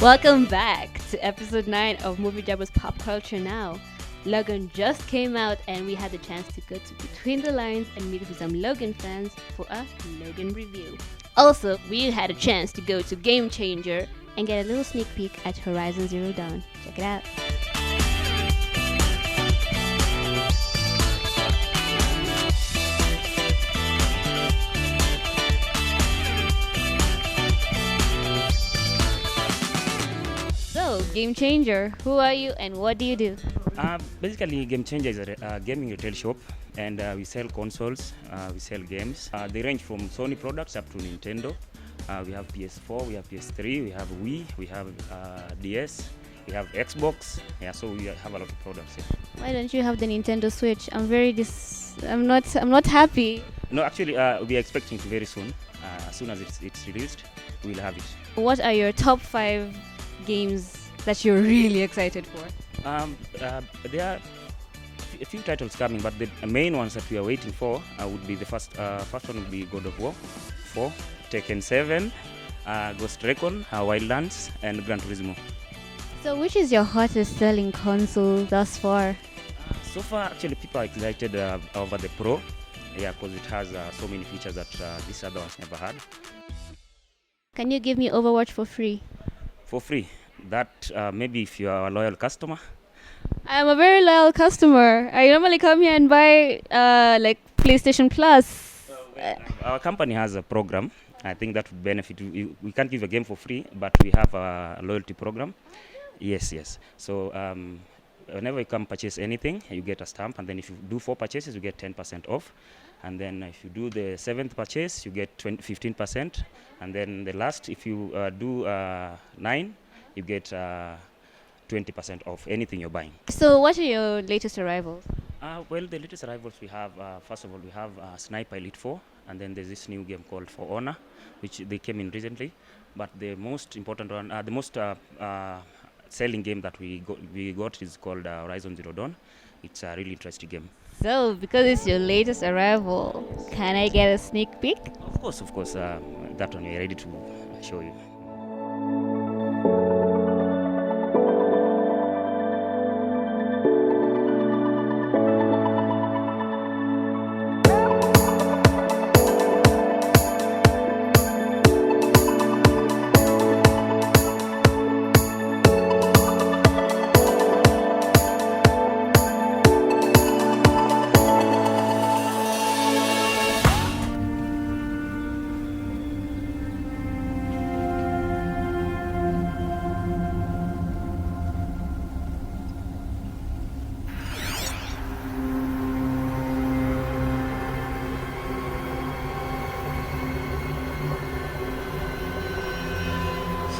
Welcome back to episode 9 of Movie Jabbers Pop Culture Now. Logan just came out and we had the chance to go to Between the Lines and meet with some Logan fans for a Logan review. Also, we had a chance to go to Gamechanger and get a little sneak peek at Horizon Zero Dawn. Check it out. So, Gamechanger, who are you and what do you do? Basically, Gamechanger is a gaming retail shop, and we sell consoles, we sell games. They range from Sony products up to Nintendo. We have PS4, we have PS3, we have Wii, we have DS, we have Xbox. Yeah, so we have a lot of products. Yeah. Why don't you have the Nintendo Switch? I'm not happy. No, actually, we are expecting to very soon. As soon as it's released, we'll have it. What are your top 5 games that you're really excited for? There are a few titles coming, but the main ones that we are waiting for would be the first one would be God of War 4, Tekken 7, Ghost Recon, Wildlands, and Gran Turismo. So which is your hottest selling console thus far? So far, actually, people are excited over the Pro, yeah, because it has so many features that this other ones never had. Can you give me Overwatch for free? For free. That maybe if you are a loyal customer. I'm a very loyal customer. I normally come here and buy like PlayStation Plus. Our company has a program. I think that would benefit. We can't give a game for free, but we have a loyalty program. Yes. So whenever you come purchase anything, you get a stamp, and then if you do 4 purchases, you get 10% off. And then if you do the 7th purchase, you get 15%. And then the last, if you do 9, you get 20% off anything you're buying. So what are your latest arrivals? Well, the latest arrivals we have, first of all, we have Sniper Elite 4, and then there's this new game called For Honor, which they came in recently. But the most important one, the most selling game that we got is called Horizon Zero Dawn. It's a really interesting game. So, because it's your latest arrival, can I get a sneak peek? Of course. That one we're ready to show you.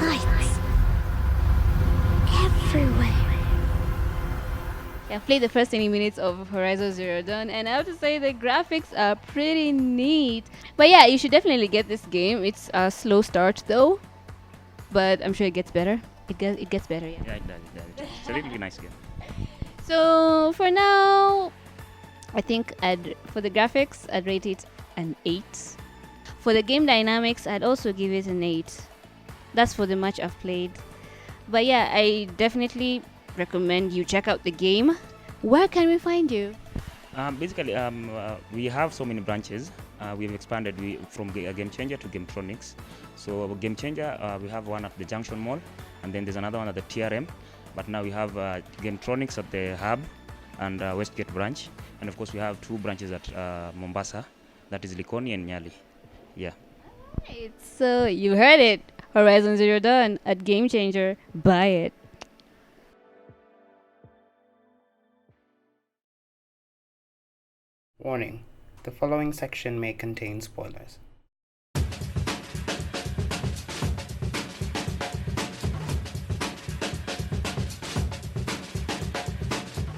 Lights everywhere. I played the first 20 minutes of Horizon Zero Dawn and I have to say the graphics are pretty neat. But yeah, you should definitely get this game. It's a slow start though, but I'm sure it gets better. It gets better, yeah. Yeah, it does. It's a really nice game. So for now, I think for the graphics, I'd rate it an 8. For the game dynamics, I'd also give it an 8. That's for the much I've played. But yeah, I definitely recommend you check out the game. Where can we find you? Basically, we have so many branches. We've expanded from Gamechanger to Gametronics. So Gamechanger, we have one at the Junction Mall, and then there's another one at the TRM. But now we have Gametronics at the Hub and Westgate branch. And of course, we have 2 branches at Mombasa. That is Likoni and Nyali. Yeah. Right, so you heard it. Horizon Zero Dawn at Gamechanger. Buy it. Warning: the following section may contain spoilers.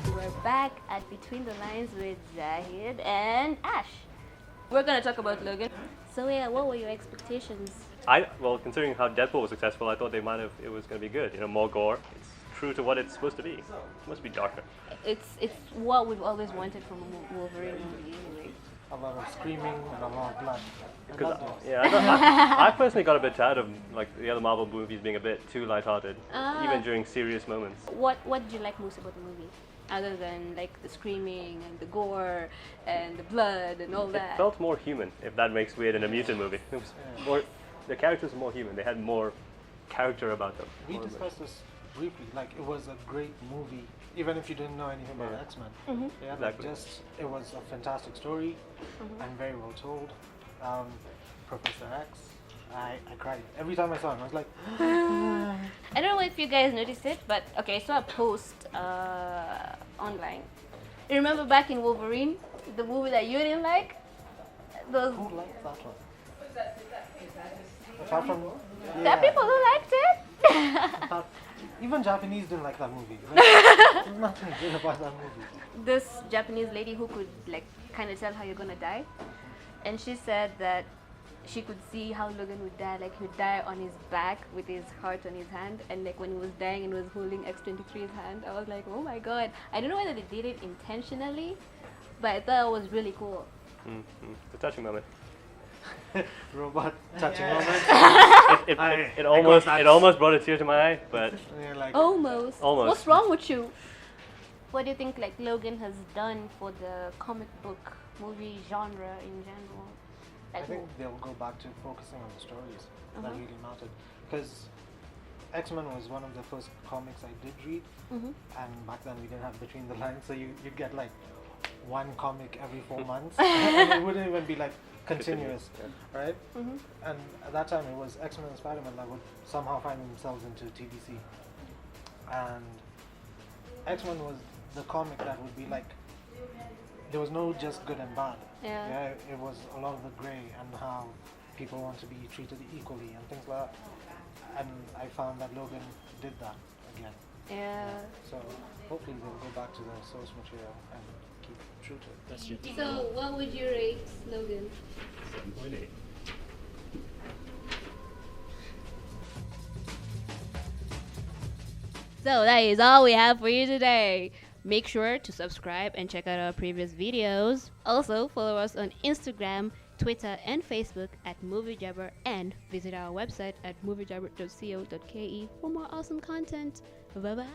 We're back at Between the Lines with Zahid and Ash. We're gonna talk about Logan. So yeah, what were your expectations? Well, considering how Deadpool was successful, I thought it was going to be good. More gore. It's true to what it's supposed to be. It must be darker. It's what we've always wanted from a Wolverine movie anyway. a lot of screaming and a lot of blood. I Because loved it. yeah, I personally got a bit tired of like the other Marvel movies being a bit too lighthearted, even during serious moments. What did you like most about the movie? Other than like the screaming and the gore and the blood and all It that. felt more human, if that makes weird in a mutant movie. It was more, the characters were more human. They had more character about them. We discussed this briefly. Like, it was a great movie, even if you didn't know anything about Yeah. X-Men. Yeah, like Exactly. just it was a fantastic story and very well told. Professor X, I cried every time I saw him. I was like, I don't know if you guys noticed it, but okay, I saw a post online. You remember back in Wolverine, the movie that you didn't like? Those who liked that one? Apart from there are people who liked it. even Japanese didn't like that movie. Like, there's nothing good about that movie. This Japanese lady who could like kind of tell how you're gonna die, and she said that she could see how Logan would die. Like, he would die on his back with his heart on his hand, and like when he was dying and was holding X-23's hand, I was like, oh my god. I don't know whether they did it intentionally, but I thought it was really cool. It's a touching moment. Robot touching moment. It almost brought a tear to my eye, but And you're like, Almost. Almost. What's wrong with you? What do you think like Logan has done for the comic book movie genre in general? I Like, think they'll go back to focusing on the stories that really mattered. Because X-Men was one of the first comics I did read, and back then we didn't have Between the Lines, so you'd get like one comic every 4 months, and it wouldn't even be like continuous, right? And at that time it was X-Men and Spider-Man that would somehow find themselves into TBC, and X-Men was the comic that would be like, there was no just good and bad. Yeah. It was a lot of the grey and how people want to be treated equally and things like that. And I found that Logan did that again. yeah. So hopefully they'll go back to the source material and keep true to it. That's your So what would you rate Logan? 7.8. So that is all we have for you today. Make sure to subscribe and check out our previous videos. Also, follow us on Instagram, Twitter, and Facebook at MovieJabber, and visit our website at moviejabber.co.ke for more awesome content. Bye bye.